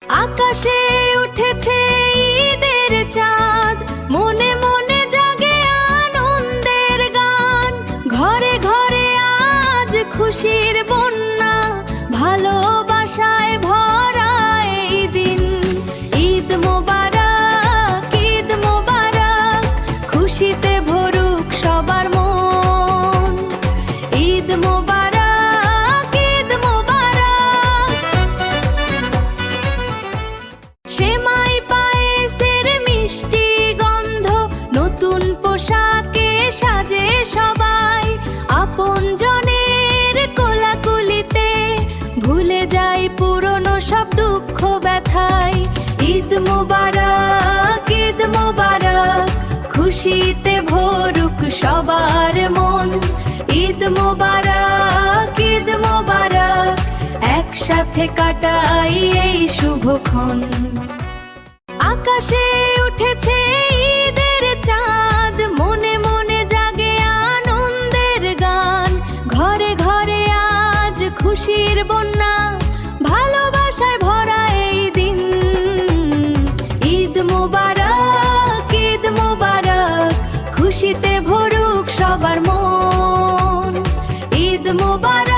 আকাশে উঠেছে ঈদের চাঁদ, মনে মনে জাগে আনন্দের গান। ঘরে ঘরে আজ খুশির বন্যা, ভালোবাসায় ভরা এই দিন। ঈদ মোবারক, ঈদ মোবারক, খুশিতে ভরুক সবার মন। ঈদ মোবারক, ঈদ মোবারক। সেমাই পায়েসের মিষ্টি গন্ধ, নতুন পোশাকে সাজে সবাই। আপনজনের কোলাকুলিতে ভুলে যাই পুরনো সব দুঃখ ব্যথায়। ঈদ মোবারক, ঈদ মোবারক, খুশিতে ভরুক সবার মন। ঈদ মোবারক, ঈদ মোবারক, একসাথে কাটাই এই শুভক্ষণ। আকাশে উঠেছে ঈদের চাঁদ, মনে মনে জাগে আনন্দের গান। ঘরে ঘরে আজ খুশির বন্যা, ভালোবাসায় ভরা এই দিন। ঈদ মোবারক, ঈদ মোবারক, খুশিতে ভরুক সবার মন। ঈদ মোবারক।